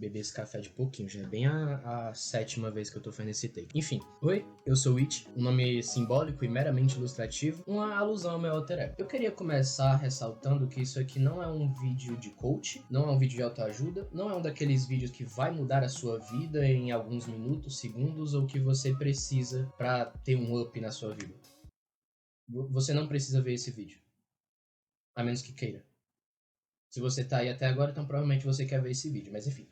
beber esse café de pouquinho, já é bem a sétima vez que eu tô fazendo esse take. Enfim, oi, eu sou o It, um nome simbólico e meramente ilustrativo, uma alusão ao meu alter ego. Eu queria começar ressaltando que isso aqui não é um vídeo de coach, não é um vídeo de autoajuda, não é um daqueles vídeos que vai mudar a sua vida em alguns minutos, segundos, ou que você precisa pra ter um up na sua vida. Você não precisa ver esse vídeo, a menos que queira. Se você tá aí até agora, então provavelmente você quer ver esse vídeo, mas enfim.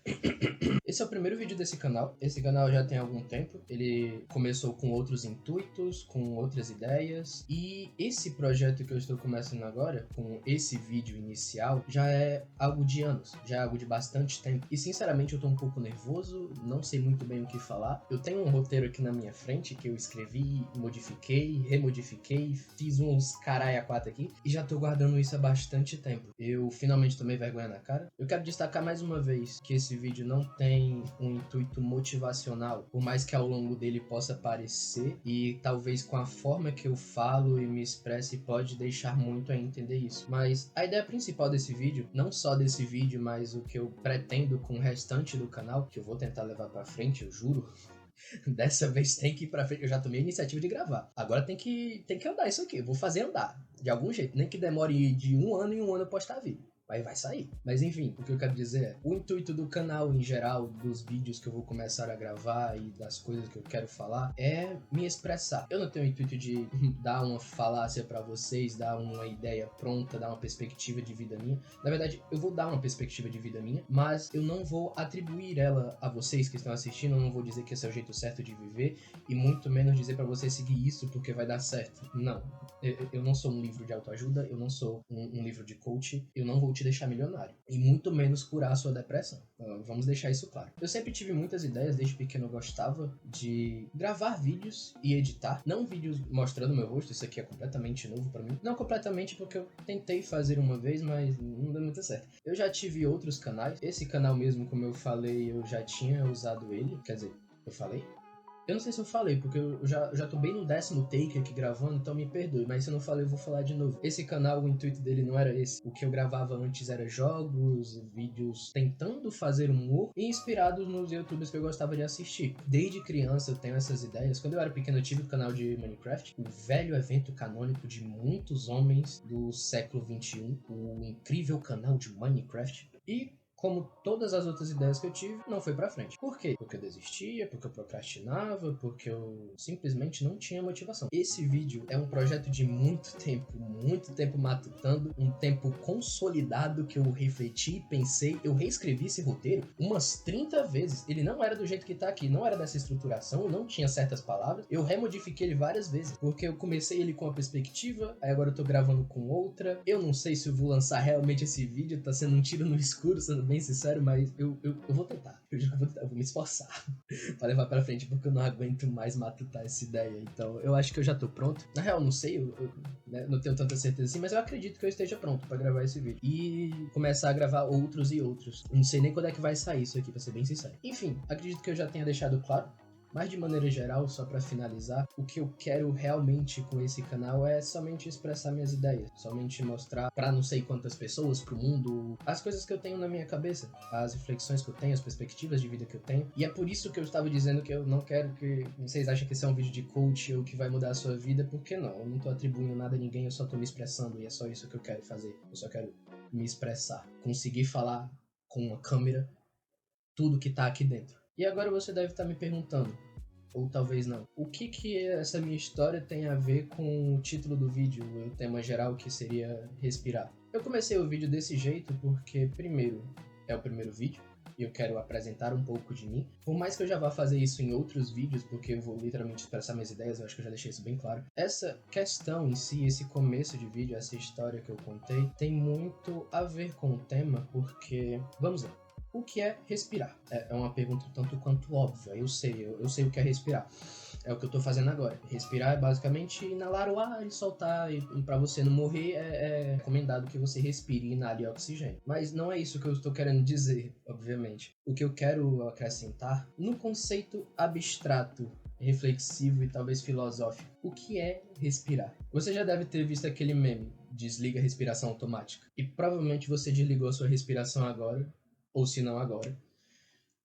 Esse é o primeiro vídeo desse canal. Esse canal já tem algum tempo. Ele começou com outros intuitos, com outras ideias. E esse projeto que eu estou começando agora, com esse vídeo inicial, já é algo de anos. Já é algo de bastante tempo. E sinceramente eu tô um pouco nervoso, não sei muito bem o que falar. Eu tenho um roteiro aqui na minha frente que eu escrevi, modifiquei, remodifiquei, fiz uns caralho a quatro aqui. E já tô guardando isso há bastante tempo. Eu finalmente tomei vergonha na cara. Eu quero destacar mais uma vez que esse vídeo não tem um intuito motivacional, por mais que ao longo dele possa parecer, e talvez com a forma que eu falo e me expresse pode deixar muito a entender isso. Mas a ideia principal desse vídeo, não só desse vídeo, mas o que eu pretendo com o restante do canal, que eu vou tentar levar pra frente, eu juro, dessa vez tem que ir pra frente. Eu já tomei a iniciativa de gravar. Agora tem que andar isso aqui. Eu vou fazer andar. De algum jeito. Nem que demore de um ano em um ano eu postar vídeo. Aí vai sair. Mas enfim, o que eu quero dizer é, o intuito do canal em geral, dos vídeos que eu vou começar a gravar e das coisas que eu quero falar, é me expressar. Eu não tenho o intuito de dar uma falácia pra vocês, dar uma ideia pronta, dar uma perspectiva de vida minha. Na verdade, eu vou dar uma perspectiva de vida minha, mas eu não vou atribuir ela a vocês que estão assistindo, eu não vou dizer que esse é o jeito certo de viver, e muito menos dizer pra vocês seguir isso porque vai dar certo. Não. Eu não sou um livro de autoajuda, eu não sou um livro de coach, eu não vou te deixar milionário. E muito menos curar a sua depressão. Vamos deixar isso claro. Eu sempre tive muitas ideias, desde pequeno eu gostava de gravar vídeos e editar. Não vídeos mostrando meu rosto, isso aqui é completamente novo pra mim. Não completamente porque eu tentei fazer uma vez, mas não deu muito certo. Eu já tive outros canais. Esse canal mesmo, como eu falei, eu já tinha usado ele. Quer dizer, eu falei? Eu não sei se eu falei, porque eu já tô bem no 10º take aqui gravando, então me perdoe, mas se eu não falei, eu vou falar de novo. Esse canal, o intuito dele não era esse. O que eu gravava antes era jogos, vídeos tentando fazer humor e inspirados nos youtubers que eu gostava de assistir. Desde criança eu tenho essas ideias. Quando eu era pequeno eu tive o canal de Minecraft, o velho evento canônico de muitos homens do século XXI, o incrível canal de Minecraft. E como todas as outras ideias que eu tive, não foi pra frente. Por quê? Porque eu desistia, porque eu procrastinava, porque eu simplesmente não tinha motivação. Esse vídeo é um projeto de muito tempo matutando, um tempo consolidado que eu refleti, pensei, eu reescrevi esse roteiro umas 30 vezes. Ele não era do jeito que tá aqui, não era dessa estruturação, não tinha certas palavras. Eu remodifiquei ele várias vezes, porque eu comecei ele com uma perspectiva, aí agora eu tô gravando com outra. Eu não sei se eu vou lançar realmente esse vídeo, tá sendo um tiro no escuro, sendo bem sincero, mas eu vou tentar. Eu juro que eu vou me esforçar pra levar pra frente, porque eu não aguento mais matutar essa ideia. Então, eu acho que eu já tô pronto. Na real, não sei, eu né, não tenho tanta certeza assim, mas eu acredito que eu esteja pronto pra gravar esse vídeo. E começar a gravar outros e outros. Não sei nem quando é que vai sair isso aqui, pra ser bem sincero. Enfim, acredito que eu já tenha deixado claro. Mas de maneira geral, só pra finalizar, o que eu quero realmente com esse canal é somente expressar minhas ideias, somente mostrar pra não sei quantas pessoas, pro mundo, as coisas que eu tenho na minha cabeça, as reflexões que eu tenho, as perspectivas de vida que eu tenho. E é por isso que eu estava dizendo que eu não quero que vocês achem que esse é um vídeo de coach ou que vai mudar a sua vida, porque não, eu não tô atribuindo nada a ninguém, eu só tô me expressando e é só isso que eu quero fazer. Eu só quero me expressar, conseguir falar com uma câmera tudo que tá aqui dentro. E agora você deve estar me perguntando, ou talvez não, o que essa minha história tem a ver com o título do vídeo, o tema geral que seria respirar? Eu comecei o vídeo desse jeito porque, primeiro, é o primeiro vídeo, e eu quero apresentar um pouco de mim. Por mais que eu já vá fazer isso em outros vídeos, porque eu vou literalmente expressar minhas ideias, eu acho que eu já deixei isso bem claro. Essa questão em si, esse começo de vídeo, essa história que eu contei, tem muito a ver com o tema, porque, vamos lá. O que é respirar? É uma pergunta tanto quanto óbvia, eu sei o que é respirar. É o que eu tô fazendo agora. Respirar é basicamente inalar o ar e soltar, e pra você não morrer é recomendado que você respire e inale oxigênio. Mas não é isso que eu estou querendo dizer, obviamente. O que eu quero acrescentar, no conceito abstrato, reflexivo e talvez filosófico, o que é respirar? Você já deve ter visto aquele meme, desliga a respiração automática. E provavelmente você desligou a sua respiração agora, ou se não agora,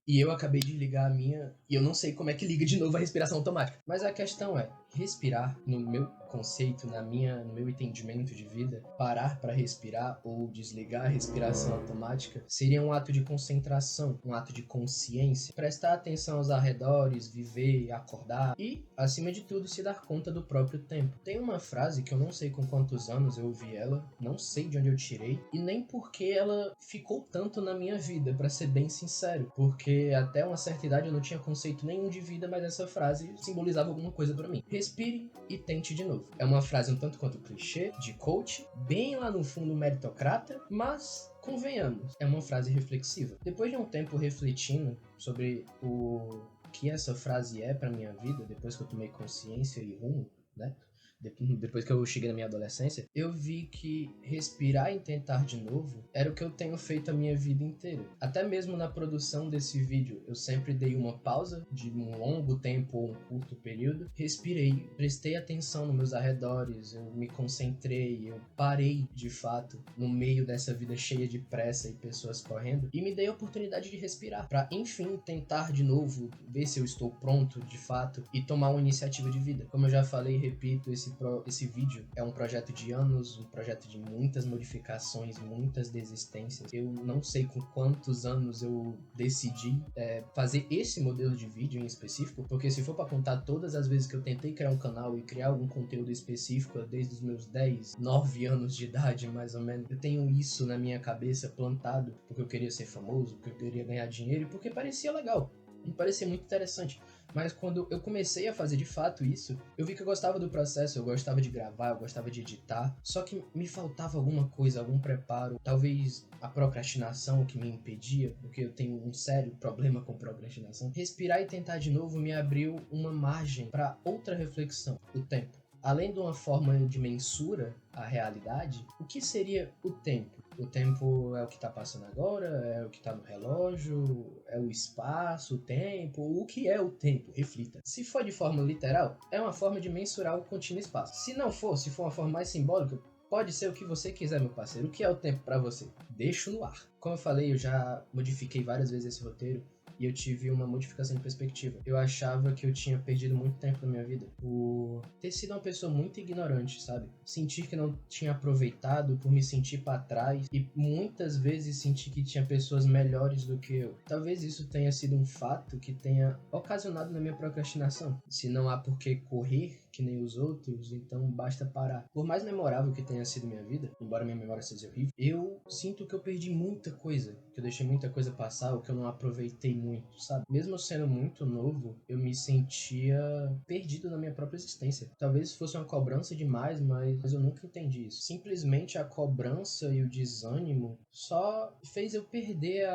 e eu acabei de ligar a minha, e eu não sei como é que liga de novo a respiração automática. Mas a questão é, respirar, no meu conceito, no meu entendimento de vida, parar para respirar ou desligar a respiração automática seria um ato de concentração, um ato de consciência, prestar atenção aos arredores, viver, acordar e, acima de tudo, se dar conta do próprio tempo. Tem uma frase que eu não sei com quantos anos eu ouvi ela, não sei de onde eu tirei e nem porque ela ficou tanto na minha vida, para ser bem sincero, porque até uma certa idade eu não tinha conceito nenhum de vida, mas essa frase simbolizava alguma coisa para mim. Respire e tente de novo. É uma frase um tanto quanto clichê, de coach, bem lá no fundo meritocrata, mas convenhamos, é uma frase reflexiva. Depois de um tempo refletindo sobre o que essa frase é para minha vida, depois que eu tomei consciência e rumo, né? Depois que eu cheguei na minha adolescência, eu vi que respirar e tentar de novo era o que eu tenho feito a minha vida inteira. Até mesmo na produção desse vídeo, eu sempre dei uma pausa de um longo tempo ou um curto período, respirei, prestei atenção nos meus arredores, eu me concentrei, eu parei de fato no meio dessa vida cheia de pressa e pessoas correndo e me dei a oportunidade de respirar, para enfim tentar de novo, ver se eu estou pronto de fato e tomar uma iniciativa de vida. Como eu já falei e repito, esse vídeo é um projeto de anos, um projeto de muitas modificações, muitas desistências. Eu não sei com quantos anos eu decidi fazer esse modelo de vídeo em específico, porque se for para contar todas as vezes que eu tentei criar um canal e criar algum conteúdo específico desde os meus 10, 9 anos de idade, mais ou menos, eu tenho isso na minha cabeça plantado, porque eu queria ser famoso, porque eu queria ganhar dinheiro e porque parecia legal, me parecia muito interessante. Mas quando eu comecei a fazer de fato isso, eu vi que eu gostava do processo, eu gostava de gravar, eu gostava de editar, só que me faltava alguma coisa, algum preparo, talvez a procrastinação que me impedia, porque eu tenho um sério problema com procrastinação. Respirar e tentar de novo me abriu uma margem para outra reflexão, o tempo. Além de uma forma de mensura a realidade, o que seria o tempo? O tempo é o que está passando agora? É o que está no relógio? É o espaço, o tempo? O que é o tempo? Reflita. Se for de forma literal, é uma forma de mensurar o contínuo espaço. Se não for, se for uma forma mais simbólica, pode ser o que você quiser, meu parceiro. O que é o tempo para você? Deixo no ar. Como eu falei, eu já modifiquei várias vezes esse roteiro e eu tive uma modificação de perspectiva. Eu achava que eu tinha perdido muito tempo na minha vida por ter sido uma pessoa muito ignorante, sabe? Sentir que não tinha aproveitado, por me sentir para trás e muitas vezes sentir que tinha pessoas melhores do que eu. Talvez isso tenha sido um fato que tenha ocasionado na minha procrastinação. Se não há por que correr que nem os outros, então basta parar. Por mais memorável que tenha sido minha vida, embora minha memória seja horrível, eu sinto que eu perdi muita coisa, que eu deixei muita coisa passar, ou que eu não aproveitei muito, sabe? Mesmo sendo muito novo, eu me sentia perdido na minha própria existência. Talvez fosse uma cobrança demais, mas eu nunca entendi isso. Simplesmente a cobrança e o desânimo só fez eu perder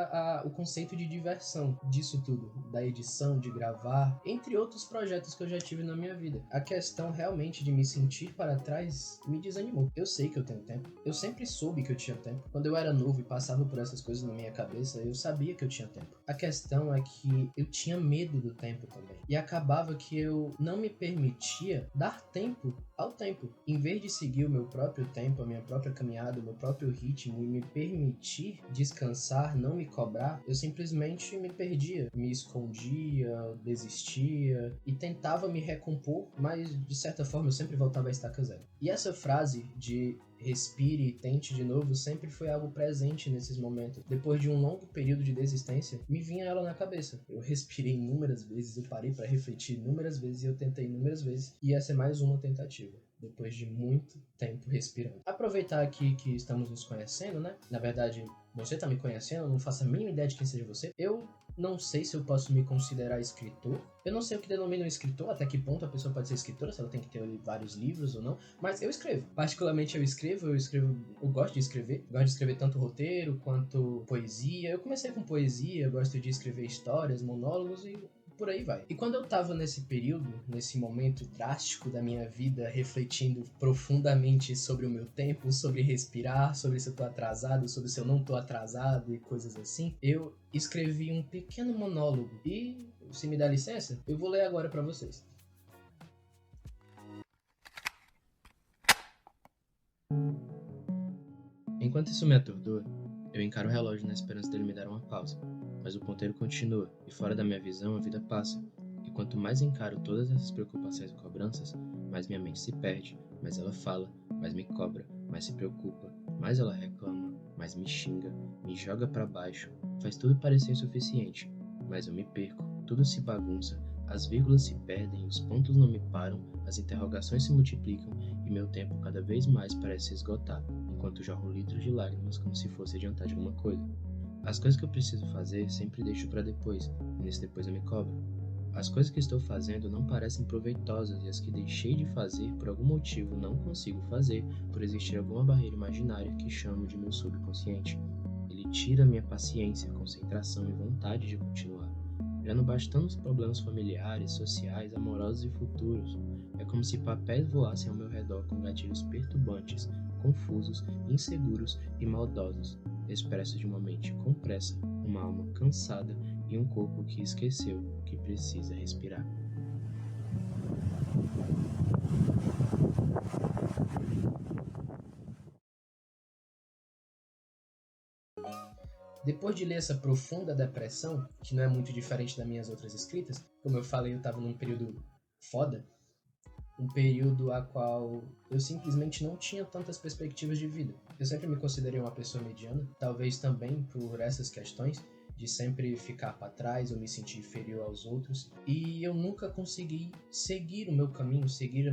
o conceito de diversão disso tudo, da edição, de gravar, entre outros projetos que eu já tive na minha vida. A questão realmente de me sentir para trás me desanimou. Eu sei que eu tenho tempo. Eu sempre soube que eu tinha tempo. Quando eu era novo e passava por essas coisas na minha cabeça, eu sabia que eu tinha tempo. A questão é que eu tinha medo do tempo também. E acabava que eu não me permitia dar tempo ao tempo. Em vez de seguir o meu próprio tempo, a minha própria caminhada, o meu próprio ritmo e me permitir descansar, não me cobrar, eu simplesmente me perdia. Me escondia, desistia e tentava me recompor, mas de certa forma eu sempre voltava a estaca zero. E essa frase de respire e tente de novo sempre foi algo presente nesses momentos. Depois de um longo período de desistência, me vinha ela na cabeça. Eu respirei inúmeras vezes, eu parei para refletir inúmeras vezes e eu tentei inúmeras vezes. E essa é mais uma tentativa, depois de muito tempo respirando. Aproveitar aqui que estamos nos conhecendo, né? Na verdade, você tá me conhecendo, eu não faço a mínima ideia de quem seja você. Eu não sei se eu posso me considerar escritor. Eu não sei o que denomina um escritor, até que ponto a pessoa pode ser escritora, se ela tem que ter vários livros ou não. Mas eu escrevo. Particularmente eu gosto de escrever. Gosto de escrever tanto roteiro quanto poesia. Eu comecei com poesia, gosto de escrever histórias, monólogos e por aí vai. E quando eu tava nesse período, nesse momento drástico da minha vida, refletindo profundamente sobre o meu tempo, sobre respirar, sobre se eu tô atrasado, sobre se eu não tô atrasado e coisas assim, eu escrevi um pequeno monólogo e, se me dá licença, eu vou ler agora pra vocês. Enquanto isso me atordoa, eu encaro o relógio na esperança dele me dar uma pausa. mas o ponteiro continua, e fora da minha visão a vida passa. E quanto mais encaro todas essas preocupações e cobranças, mais minha mente se perde, mais ela fala, mais me cobra, mais se preocupa, mais ela reclama, mais me xinga, me joga pra baixo, faz tudo parecer insuficiente. Mas eu me perco, tudo se bagunça, as vírgulas se perdem, os pontos não me param, as interrogações se multiplicam e meu tempo cada vez mais parece se esgotar, enquanto jorro litros de lágrimas como se fosse adiantar de alguma coisa. As coisas que eu preciso fazer sempre deixo para depois, e nesse depois eu me cobro. As coisas que estou fazendo não parecem proveitosas e as que deixei de fazer por algum motivo não consigo fazer por existir alguma barreira imaginária que chamo de meu subconsciente. Ele tira minha paciência, concentração e vontade de continuar. Já não bastando os problemas familiares, sociais, amorosos e futuros, é como se papéis voassem ao meu redor com gatilhos perturbantes, confusos, inseguros e maldosos, expressos de uma mente com pressa, uma alma cansada e um corpo que esqueceu que precisa respirar. Depois de ler essa profunda depressão, que não é muito diferente das minhas outras escritas, como eu falei, eu estava num período foda, um período a qual eu simplesmente não tinha tantas perspectivas de vida. Eu sempre me considerei uma pessoa mediana, talvez também por essas questões de sempre ficar para trás ou me sentir inferior aos outros, e eu nunca consegui seguir o meu caminho, seguir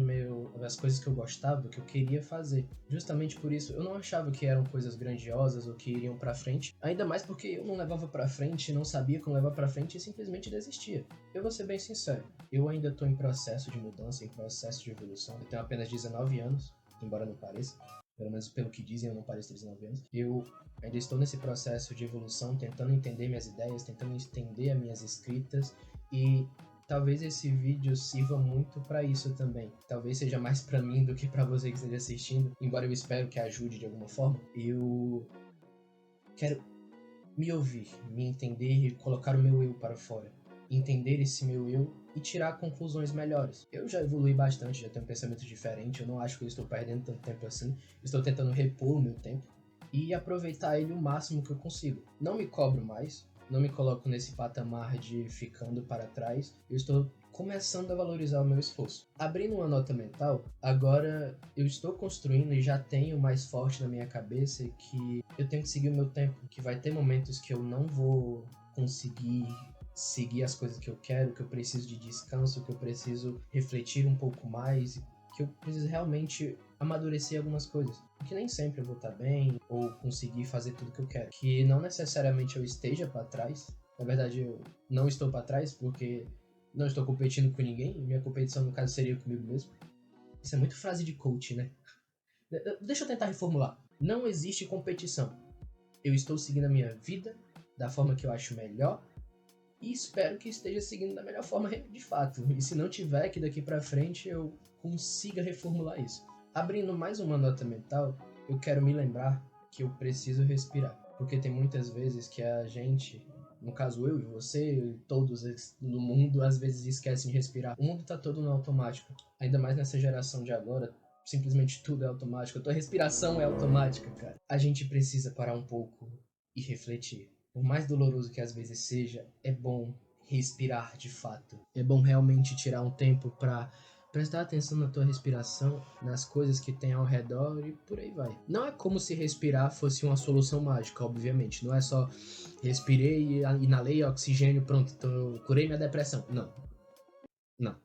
as coisas que eu gostava, que eu queria fazer. Justamente por isso, eu não achava que eram coisas grandiosas ou que iriam para frente, ainda mais porque eu não levava para frente, não sabia como levar para frente e simplesmente desistia. Eu vou ser bem sincero, eu ainda estou em processo de mudança, em processo de evolução. Eu tenho apenas 19 anos, embora não pareça. Pelo menos pelo que dizem, eu não pareço ter 19 anos. Eu ainda estou nesse processo de evolução, tentando entender minhas ideias, tentando entender as minhas escritas, e talvez esse vídeo sirva muito para isso também. Talvez seja mais para mim do que para você que esteja assistindo, embora eu espero que ajude de alguma forma. Eu quero me ouvir, me entender e colocar o meu eu para fora. Entender esse meu eu e tirar conclusões melhores. Eu já evolui bastante, já tenho um pensamento diferente, eu não acho que eu estou perdendo tanto tempo assim. Estou tentando repor o meu tempo e aproveitar ele o máximo que eu consigo. Não me cobro mais, não me coloco nesse patamar de ficando para trás. Eu estou começando a valorizar o meu esforço. Abrindo uma nota mental, agora eu estou construindo e já tenho mais forte na minha cabeça que eu tenho que seguir o meu tempo, que vai ter momentos que eu não vou conseguir seguir as coisas que eu quero, que eu preciso de descanso, que eu preciso refletir um pouco mais, que eu preciso realmente amadurecer algumas coisas. Porque nem sempre eu vou estar bem ou conseguir fazer tudo que eu quero. Que não necessariamente eu esteja para trás. Na verdade, eu não estou para trás porque não estou competindo com ninguém. Minha competição, no caso, seria comigo mesmo. Isso é muito frase de coach, né? Deixa eu tentar reformular. Não existe competição. Eu estou seguindo a minha vida da forma que eu acho melhor e espero que esteja seguindo da melhor forma de fato. E se não tiver, que daqui pra frente eu consiga reformular isso. Abrindo mais uma nota mental, eu quero me lembrar que eu preciso respirar. Porque tem muitas vezes que a gente, no caso eu e você, e todos no mundo, às vezes esquecem de respirar. O mundo tá todo no automático. Ainda mais nessa geração de agora, simplesmente tudo é automático. A tua respiração é automática, cara. A gente precisa parar um pouco e refletir. Por mais doloroso que às vezes seja, é bom respirar de fato. É bom realmente tirar um tempo para prestar atenção na tua respiração, nas coisas que tem ao redor e por aí vai. Não é como se respirar fosse uma solução mágica, obviamente. Não é só respirei, inalei oxigênio, pronto, curei minha depressão. Não. Não.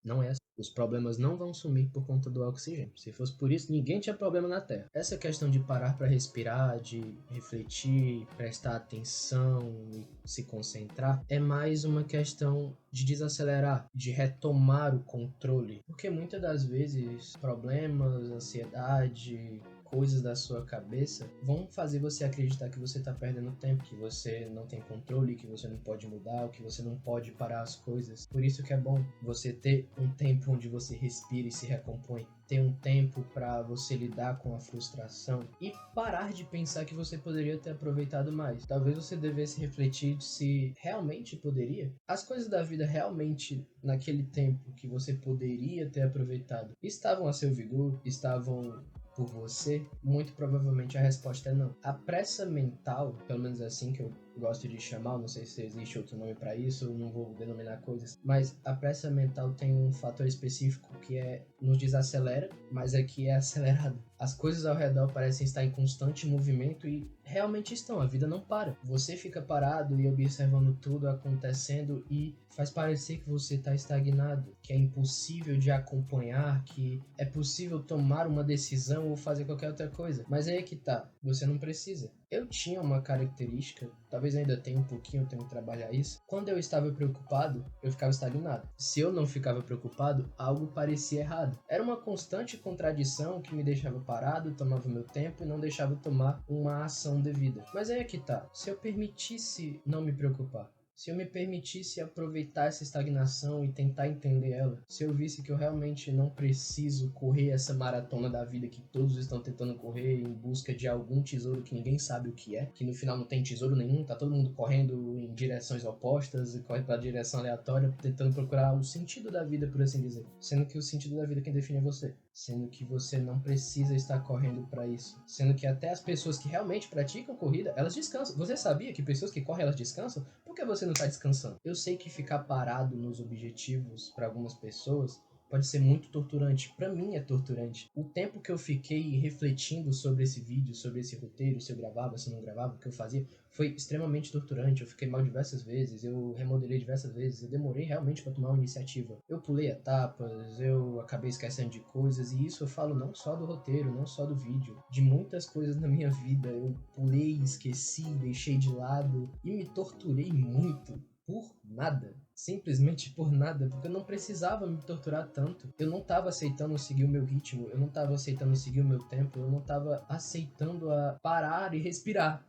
Não é assim. Os problemas não vão sumir por conta do oxigênio. Se fosse por isso, ninguém tinha problema na Terra. Essa questão de parar para respirar, de refletir, prestar atenção e se concentrar, é mais uma questão de desacelerar, de retomar o controle. Porque muitas das vezes, problemas, ansiedade, coisas da sua cabeça vão fazer você acreditar que você está perdendo tempo, que você não tem controle, que você não pode mudar, que você não pode parar as coisas. Por isso que é bom você ter um tempo onde você respira e se recompõe, ter um tempo para você lidar com a frustração e parar de pensar que você poderia ter aproveitado mais. Talvez você devesse refletir se realmente poderia. As coisas da vida realmente, naquele tempo que você poderia ter aproveitado, estavam a seu vigor, estavam por você? Muito provavelmente a resposta é não. A pressa mental, pelo menos é assim que eu gosto de chamar, não sei se existe outro nome para isso, não vou denominar coisas, mas a pressa mental tem um fator específico que nos desacelera, mas aqui é acelerado. As coisas ao redor parecem estar em constante movimento e realmente estão, a vida não para. Você fica parado e observando tudo acontecendo e faz parecer que você está estagnado, que é impossível de acompanhar, que é possível tomar uma decisão ou fazer qualquer outra coisa. Mas aí é que tá, você não precisa. Eu tinha uma característica, talvez ainda tenha um pouquinho, eu tenho que trabalhar isso. Quando eu estava preocupado, eu ficava estagnado. Se eu não ficava preocupado, algo parecia errado. Era uma constante contradição que me deixava parado, tomava meu tempo e não deixava tomar uma ação devida. Mas aí é que tá, se eu permitisse não me preocupar, se eu me permitisse aproveitar essa estagnação e tentar entender ela, se eu visse que eu realmente não preciso correr essa maratona da vida que todos estão tentando correr em busca de algum tesouro que ninguém sabe o que é, que no final não tem tesouro nenhum, tá todo mundo correndo em direções opostas e corre pra direção aleatória, tentando procurar o sentido da vida, por assim dizer. Sendo que o sentido da vida quem define é você. Sendo que você não precisa estar correndo para isso. Sendo que até as pessoas que realmente praticam corrida, elas descansam. Você sabia que pessoas que correm, elas descansam? Por que você não está descansando? Eu sei que ficar parado nos objetivos para algumas pessoas pode ser muito torturante. Para mim é torturante. O tempo que eu fiquei refletindo sobre esse vídeo, sobre esse roteiro, se eu gravava, se eu não gravava, o que eu fazia, foi extremamente torturante. Eu fiquei mal diversas vezes, eu remodelei diversas vezes, eu demorei realmente para tomar uma iniciativa. Eu pulei etapas, eu acabei esquecendo de coisas, e isso eu falo não só do roteiro, não só do vídeo, de muitas coisas na minha vida. Eu pulei, esqueci, deixei de lado e me torturei muito. Por nada. Simplesmente por nada, porque eu não precisava me torturar tanto. Eu não estava aceitando seguir o meu ritmo, eu não estava aceitando seguir o meu tempo, eu não estava aceitando a parar e respirar.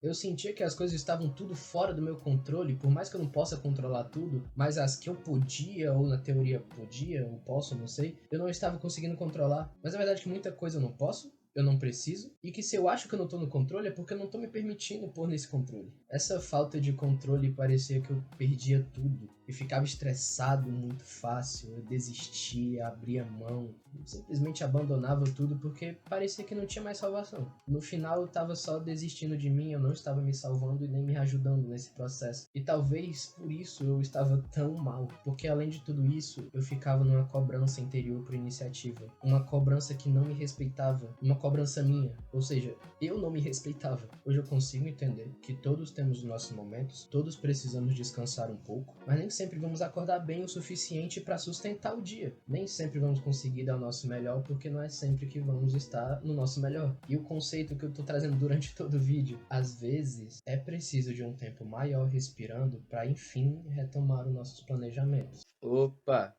Eu sentia que as coisas estavam tudo fora do meu controle, por mais que eu não possa controlar tudo, mas as que eu podia, ou na teoria podia, ou posso, não sei, eu não estava conseguindo controlar. Mas a verdade é que muita coisa eu não posso, eu não preciso, e que se eu acho que eu não tô no controle é porque eu não tô me permitindo pôr nesse controle. Essa falta de controle parecia que eu perdia tudo, e ficava estressado muito fácil, eu desistia, abria mão, simplesmente abandonava tudo porque parecia que não tinha mais salvação. No final eu tava só desistindo de mim, eu não estava me salvando e nem me ajudando nesse processo. E talvez por isso eu estava tão mal, porque além de tudo isso, eu ficava numa cobrança interior por iniciativa, uma cobrança que não me respeitava, uma cobrança minha, ou seja, eu não me respeitava. Hoje eu consigo entender que todos temos os nossos momentos, todos precisamos descansar um pouco, mas nem sempre vamos acordar bem o suficiente para sustentar o dia. Nem sempre vamos conseguir dar o nosso melhor, porque não é sempre que vamos estar no nosso melhor. E o conceito que eu tô trazendo durante todo o vídeo, às vezes é preciso de um tempo maior respirando para enfim retomar os nossos planejamentos. Opa,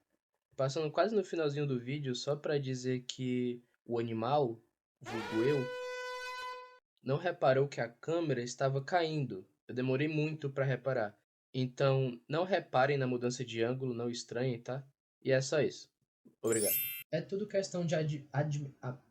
passando quase no finalzinho do vídeo, só para dizer que o animal, vulgo eu, não reparou que a câmera estava caindo. Eu demorei muito para reparar. Então, não reparem na mudança de ângulo, não estranhem, tá? E é só isso. Obrigado. É tudo questão de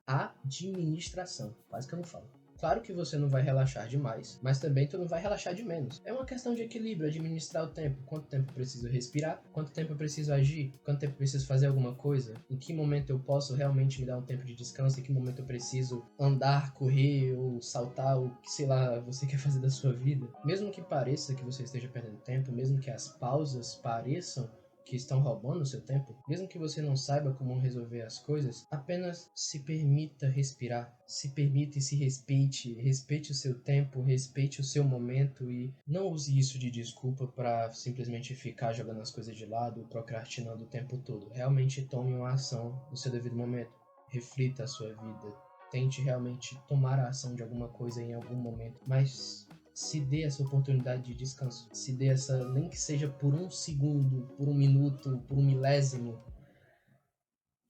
administração. Quase que eu não falo. Claro que você não vai relaxar demais, mas também tu não vai relaxar de menos. É uma questão de equilíbrio, administrar o tempo. Quanto tempo eu preciso respirar? Quanto tempo eu preciso agir? Quanto tempo eu preciso fazer alguma coisa? Em que momento eu posso realmente me dar um tempo de descanso? Em que momento eu preciso andar, correr ou saltar, ou que sei lá, você quer fazer da sua vida? Mesmo que pareça que você esteja perdendo tempo, mesmo que as pausas pareçam que estão roubando o seu tempo, mesmo que você não saiba como resolver as coisas, apenas se permita respirar, se permita e se respeite, respeite o seu tempo, respeite o seu momento e não use isso de desculpa para simplesmente ficar jogando as coisas de lado, procrastinando o tempo todo. Realmente tome uma ação no seu devido momento, reflita a sua vida, tente realmente tomar a ação de alguma coisa em algum momento, mas se dê essa oportunidade de descanso, se dê essa, nem que seja por um segundo, por um minuto, por um milésimo,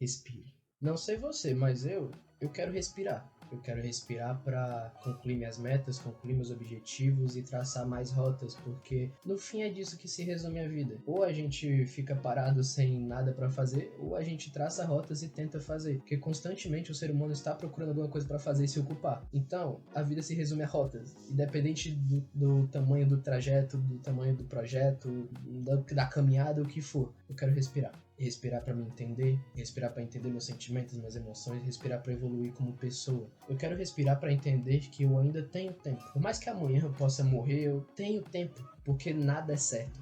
respire. Não sei você, mas eu quero respirar. Eu quero respirar para concluir minhas metas, concluir meus objetivos e traçar mais rotas, porque no fim é disso que se resume a vida. Ou a gente fica parado sem nada para fazer, ou a gente traça rotas e tenta fazer, porque constantemente o ser humano está procurando alguma coisa para fazer e se ocupar. Então, a vida se resume a rotas, independente do tamanho do trajeto, do tamanho do projeto, da caminhada, o que for. Eu quero respirar. respirar para me entender, respirar para entender meus sentimentos, minhas emoções, respirar para evoluir como pessoa. Eu quero respirar para entender que eu ainda tenho tempo. Por mais que amanhã eu possa morrer, eu tenho tempo, porque nada é certo.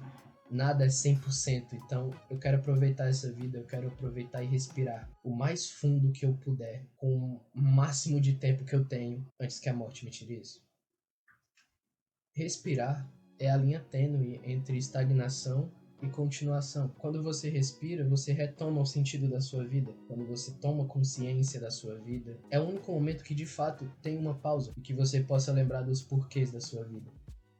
Nada é 100%, então eu quero aproveitar essa vida, eu quero aproveitar e respirar o mais fundo que eu puder, com o máximo de tempo que eu tenho, antes que a morte me tire isso. Respirar é a linha tênue entre estagnação e continuação. Quando você respira, você retoma o sentido da sua vida. Quando você toma consciência da sua vida, é o único momento que de fato tem uma pausa e que você possa lembrar dos porquês da sua vida.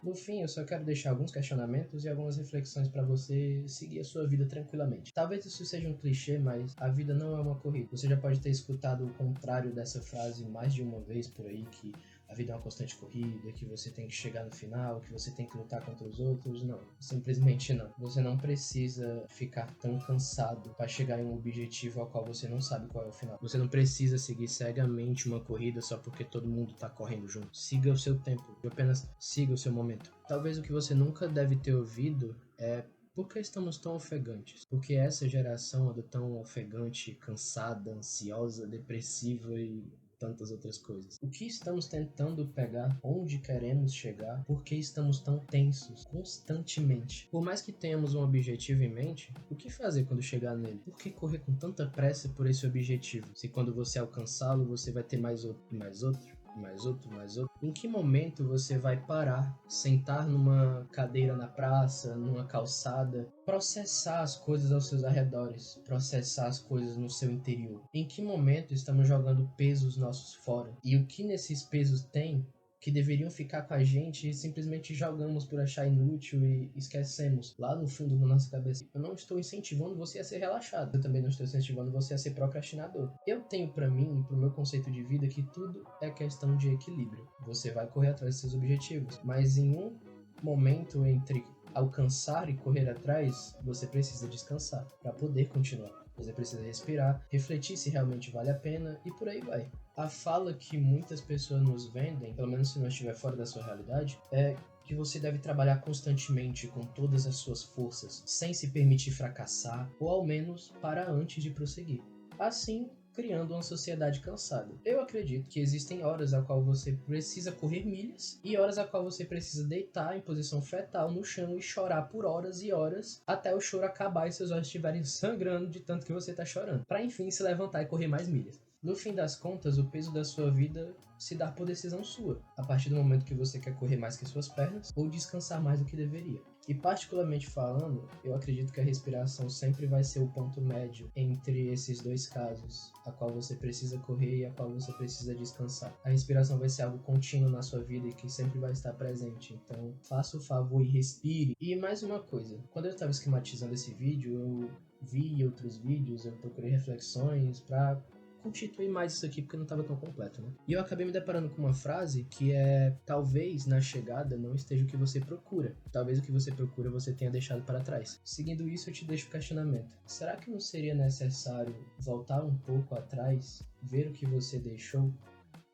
No fim, eu só quero deixar alguns questionamentos e algumas reflexões para você seguir a sua vida tranquilamente. Talvez isso seja um clichê, mas a vida não é uma corrida. Você já pode ter escutado o contrário dessa frase mais de uma vez por aí, que a vida é uma constante corrida, que você tem que chegar no final, que você tem que lutar contra os outros. Não, simplesmente não. Você não precisa ficar tão cansado para chegar em um objetivo ao qual você não sabe qual é o final. Você não precisa seguir cegamente uma corrida só porque todo mundo tá correndo junto. Siga o seu tempo, apenas siga o seu momento. Talvez o que você nunca deve ter ouvido é: por que estamos tão ofegantes? Porque essa geração anda tão ofegante, cansada, ansiosa, depressiva e tantas outras coisas. O que estamos tentando pegar, onde queremos chegar, por que estamos tão tensos constantemente? Por mais que tenhamos um objetivo em mente, o que fazer quando chegar nele? Por que correr com tanta pressa por esse objetivo? Se quando você alcançá-lo, você vai ter mais outro, mais outro? Mais outro, mais outro. Em que momento você vai parar, sentar numa cadeira na praça, numa calçada, processar as coisas aos seus arredores, processar as coisas no seu interior? Em que momento estamos jogando pesos nossos fora? E o que nesses pesos tem que deveriam ficar com a gente e simplesmente jogamos por achar inútil e esquecemos lá no fundo da nossa cabeça? Eu não estou incentivando você a ser relaxado, eu também não estou incentivando você a ser procrastinador. Eu tenho para mim, pro meu conceito de vida, que tudo é questão de equilíbrio. Você vai correr atrás dos seus objetivos, mas em um momento entre alcançar e correr atrás, você precisa descansar para poder continuar. Você precisa respirar, refletir se realmente vale a pena e por aí vai. A fala que muitas pessoas nos vendem, pelo menos se não estiver fora da sua realidade, é que você deve trabalhar constantemente com todas as suas forças, sem se permitir fracassar, ou ao menos parar antes de prosseguir. Assim, criando uma sociedade cansada. Eu acredito que existem horas a qual você precisa correr milhas e horas a qual você precisa deitar em posição fetal no chão e chorar por horas e horas até o choro acabar e seus olhos estiverem sangrando de tanto que você está chorando, para enfim se levantar e correr mais milhas. No fim das contas, o peso da sua vida se dá por decisão sua, a partir do momento que você quer correr mais que suas pernas ou descansar mais do que deveria. E particularmente falando, eu acredito que a respiração sempre vai ser o ponto médio entre esses dois casos, a qual você precisa correr e a qual você precisa descansar. A respiração vai ser algo contínuo na sua vida e que sempre vai estar presente, então faça o favor e respire. E mais uma coisa, quando eu estava esquematizando esse vídeo, eu vi outros vídeos, eu procurei reflexões para constituir mais isso aqui porque não estava tão completo, né? E eu acabei me deparando com uma frase que é: talvez na chegada não esteja o que você procura. Talvez o que você procura você tenha deixado para trás. Seguindo isso, eu te deixo o questionamento: será que não seria necessário voltar um pouco atrás, ver o que você deixou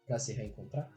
para se reencontrar?